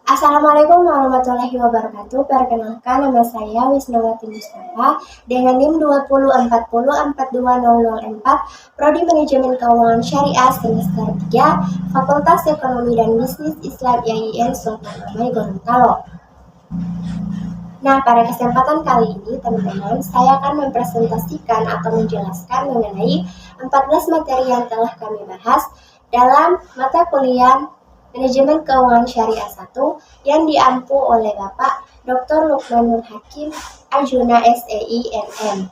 Assalamualaikum warahmatullahi wabarakatuh. Perkenalkan, nama saya Wisnawati Mustafa dengan NIM 204040420004, Prodi Manajemen Keuangan Syariah semester 3, Fakultas Ekonomi dan Bisnis Islam IAIN Sultan Hamid Gorontalo. Nah, pada kesempatan kali ini, teman-teman, saya akan mempresentasikan atau menjelaskan mengenai 14 materi yang telah kami bahas dalam mata kuliah Manajemen Keuangan Syariah 1 yang diampu oleh Bapak Dr. Lukmanul Hakim, Ajuna SEI MM.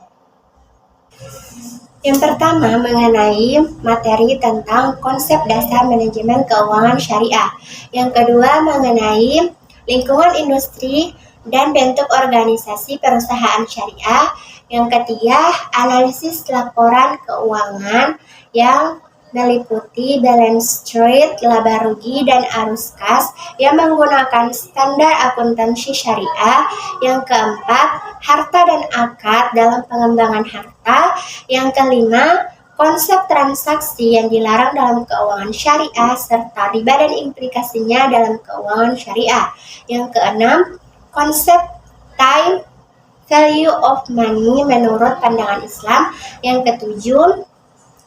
Yang pertama mengenai materi tentang konsep dasar manajemen keuangan syariah. Yang kedua mengenai lingkungan industri dan bentuk organisasi perusahaan syariah. Yang ketiga, analisis laporan keuangan yang meliputi balance sheet, laba rugi, dan arus kas yang menggunakan standar akuntansi syariah. Yang keempat, harta dan akad dalam pengembangan harta. Yang kelima, konsep transaksi yang dilarang dalam keuangan syariah serta riba dan implikasinya dalam keuangan syariah. Yang keenam, konsep time value of money menurut pandangan Islam. Yang ketujuh,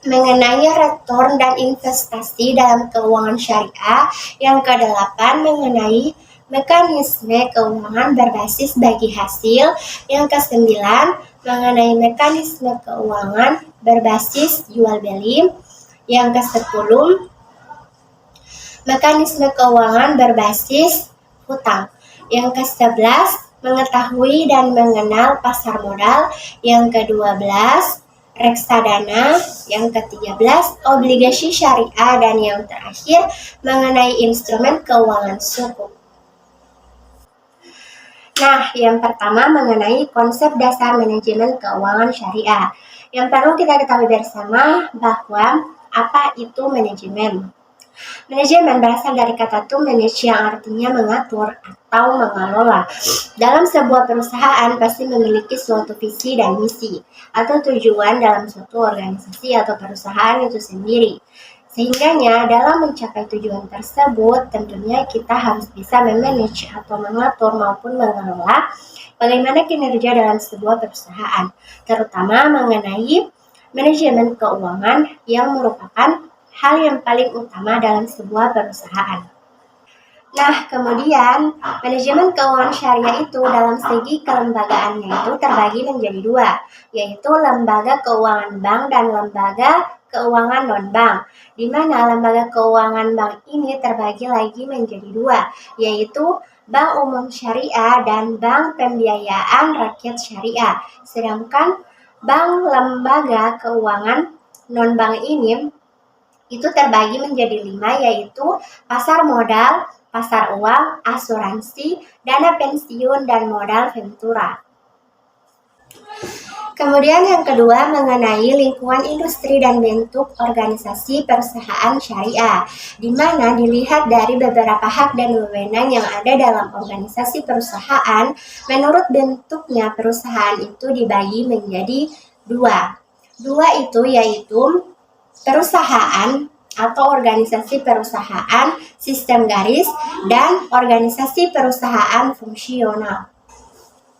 mengenai return dan investasi dalam keuangan syariah. Yang kedelapan, mengenai mekanisme keuangan berbasis bagi hasil. Yang kesembilan, mengenai mekanisme keuangan berbasis jual beli. Yang kesepuluh, mekanisme keuangan berbasis hutang. Yang ke-11, mengetahui dan mengenal pasar modal. Yang ke-12, reksadana. Yang ke-13, obligasi syariah. Dan yang terakhir, mengenai instrumen keuangan sukuk. Nah, yang pertama mengenai konsep dasar manajemen keuangan syariah. Yang perlu kita ketahui bersama bahwa apa itu manajemen. Manajemen berasal dari kata to manage yang artinya mengatur atau mengelola. Dalam sebuah perusahaan pasti memiliki suatu visi dan misi atau tujuan dalam suatu organisasi atau perusahaan itu sendiri. Sehingganya dalam mencapai tujuan tersebut tentunya kita harus bisa memanage atau mengatur maupun mengelola bagaimana kinerja dalam sebuah perusahaan, terutama mengenai manajemen keuangan yang merupakan hal yang paling utama dalam sebuah perusahaan. Nah, kemudian manajemen keuangan syariah itu dalam segi kelembagaannya itu terbagi menjadi dua, yaitu lembaga keuangan bank dan lembaga keuangan non-bank, di mana lembaga keuangan bank ini terbagi lagi menjadi dua, yaitu bank umum syariah dan bank pembiayaan rakyat syariah. Sedangkan bank lembaga keuangan non-bank ini itu terbagi menjadi 5, yaitu pasar modal, pasar uang, asuransi, dana pensiun, dan modal ventura. Kemudian yang kedua mengenai lingkungan industri dan bentuk organisasi perusahaan syariah, di mana dilihat dari beberapa hak dan wewenang yang ada dalam organisasi perusahaan. Menurut bentuknya perusahaan itu dibagi menjadi dua. Dua itu yaitu perusahaan atau organisasi perusahaan sistem garis dan organisasi perusahaan fungsional.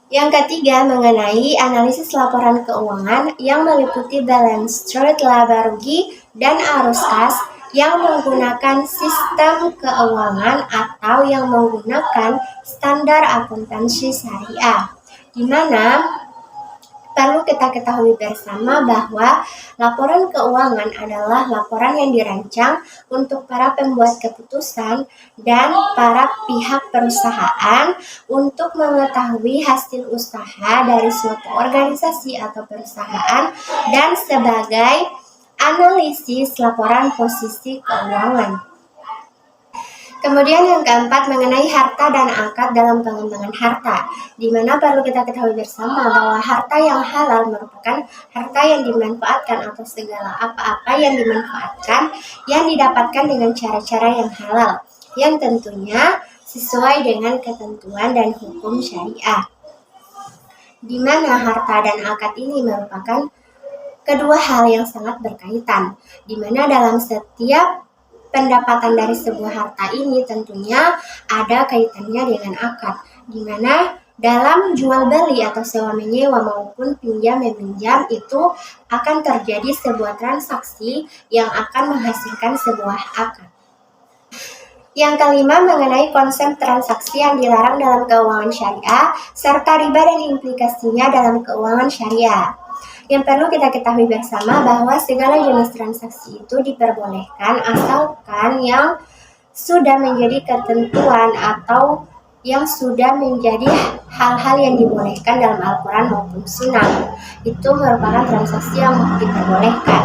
Yang ketiga mengenai analisis laporan keuangan yang meliputi balance sheet, laba rugi, dan arus kas yang menggunakan sistem keuangan atau yang menggunakan standar akuntansi syariah, di mana perlu kita ketahui bersama bahwa laporan keuangan adalah laporan yang dirancang untuk para pembuat keputusan dan para pihak perusahaan untuk mengetahui hasil usaha dari suatu organisasi atau perusahaan dan sebagai analisis laporan posisi keuangan. Kemudian yang keempat mengenai harta dan akad dalam pengembangan harta, di mana perlu kita ketahui bersama bahwa harta yang halal merupakan harta yang dimanfaatkan atau segala apa-apa yang dimanfaatkan yang didapatkan dengan cara-cara yang halal, yang tentunya sesuai dengan ketentuan dan hukum syariah. Di mana harta dan akad ini merupakan kedua hal yang sangat berkaitan, di mana dalam setiap pendapatan dari sebuah harta ini tentunya ada kaitannya dengan akad, di mana dalam jual beli atau sewa menyewa maupun pinjam meminjam itu akan terjadi sebuah transaksi yang akan menghasilkan sebuah akad. Yang kelima, mengenai konsep transaksi yang dilarang dalam keuangan syariah serta riba dan implikasinya dalam keuangan syariah. Yang perlu kita ketahui bersama bahwa segala jenis transaksi itu diperbolehkan asalkan yang sudah menjadi ketentuan atau yang sudah menjadi hal-hal yang dibolehkan dalam Al-Quran maupun Sunnah. Itu merupakan transaksi yang diperbolehkan.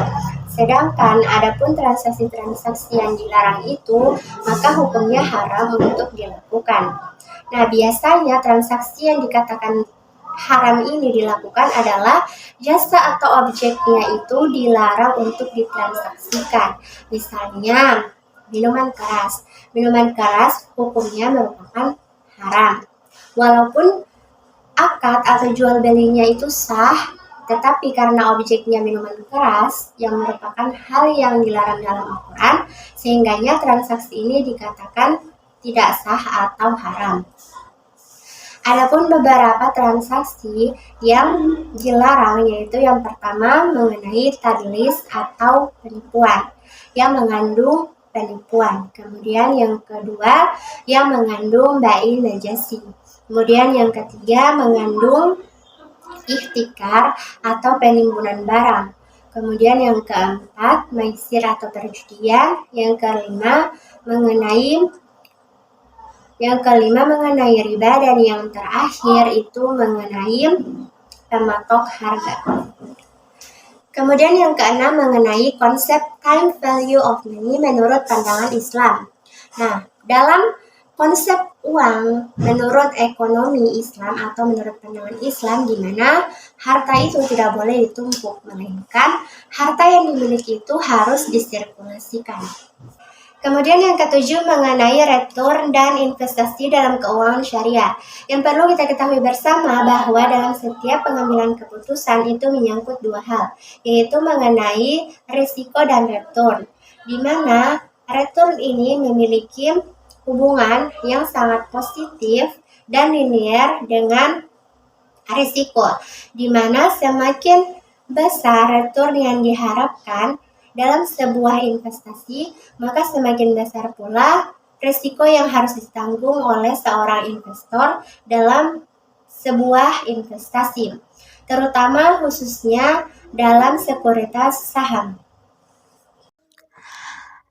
Sedangkan adapun transaksi-transaksi yang dilarang itu, maka hukumnya haram untuk dilakukan. Nah, biasanya transaksi yang dikatakan haram ini dilakukan adalah jasa atau objeknya itu dilarang untuk ditransaksikan. Misalnya, minuman keras. Minuman keras hukumnya merupakan haram. Walaupun akad atau jual belinya itu sah, tetapi karena objeknya minuman keras yang merupakan hal yang dilarang dalam Al-Quran, sehingganya transaksi ini dikatakan tidak sah atau haram. Adapun beberapa transaksi yang dilarang yaitu yang pertama mengenai tadlis atau penipuan yang mengandung penipuan. Kemudian yang kedua yang mengandung bai najasi. Kemudian yang ketiga mengandung ihtikar atau penimbunan barang. Kemudian yang keempat maisir atau perjudian. Yang kelima mengenai riba, dan yang terakhir itu mengenai pematok harga. Kemudian yang keenam mengenai konsep time value of money menurut pandangan Islam. Nah, dalam konsep uang menurut ekonomi Islam atau menurut pandangan Islam, di mana harta itu tidak boleh ditumpuk, melainkan harta yang dimiliki itu harus disirkulasikan. Kemudian yang ketujuh mengenai return dan investasi dalam keuangan syariah. Yang perlu kita ketahui bersama bahwa dalam setiap pengambilan keputusan itu menyangkut dua hal, yaitu mengenai risiko dan return, di mana return ini memiliki hubungan yang sangat positif dan linear dengan risiko, di mana semakin besar return yang diharapkan dalam sebuah investasi, maka semakin besar pula risiko yang harus ditanggung oleh seorang investor dalam sebuah investasi, terutama khususnya dalam sekuritas saham.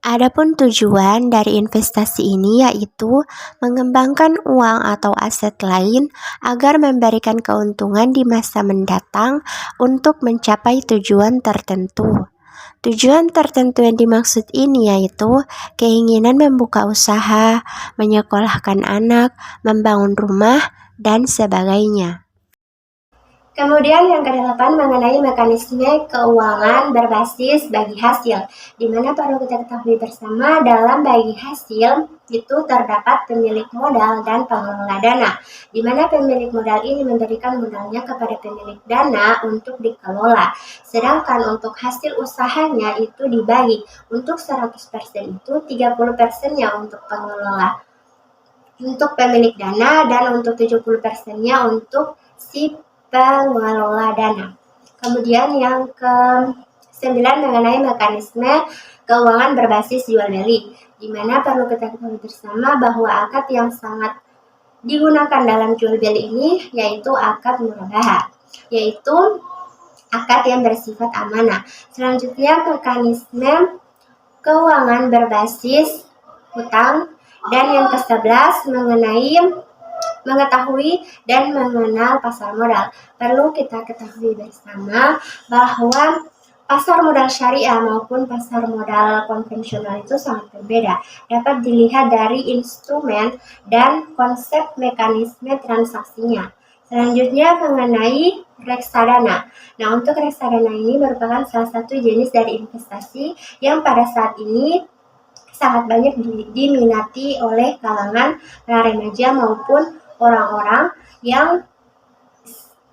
Adapun tujuan dari investasi ini yaitu mengembangkan uang atau aset lain agar memberikan keuntungan di masa mendatang untuk mencapai tujuan tertentu. Tujuan tertentu yang dimaksud ini yaitu keinginan membuka usaha, menyekolahkan anak, membangun rumah, dan sebagainya. Kemudian yang kedelapan mengenai mekanisme keuangan berbasis bagi hasil, di mana perlu kita ketahui bersama dalam bagi hasil itu terdapat pemilik modal dan pengelola dana, di mana pemilik modal ini memberikan modalnya kepada pemilik dana untuk dikelola, sedangkan untuk hasil usahanya itu dibagi untuk 100% itu 30%-nya untuk pengelola, untuk pemilik dana, dan untuk 70%-nya untuk si pengelola dana. Kemudian yang ke-9 mengenai mekanisme keuangan berbasis jual beli, di mana perlu kita ketahui bersama bahwa akad yang sangat digunakan dalam jual beli ini yaitu akad murabaha, yaitu akad yang bersifat amanah. Selanjutnya mekanisme keuangan berbasis hutang, dan yang ke-11 mengenai mengetahui dan mengenal pasar modal. Perlu kita ketahui bersama bahwa pasar modal syariah maupun pasar modal konvensional itu sangat berbeda. Dapat dilihat dari instrumen dan konsep mekanisme transaksinya. Selanjutnya mengenai reksadana. Nah, untuk reksadana ini merupakan salah satu jenis dari investasi yang pada saat ini sangat banyak diminati oleh kalangan para remaja maupun orang-orang yang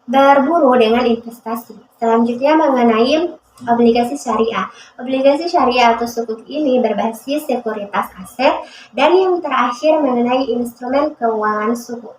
berburu dengan investasi. Selanjutnya mengenai Obligasi syariah. Obligasi syariah atau sukuk ini berbasis sekuritas aset, dan yang terakhir mengenai instrumen keuangan sukuk.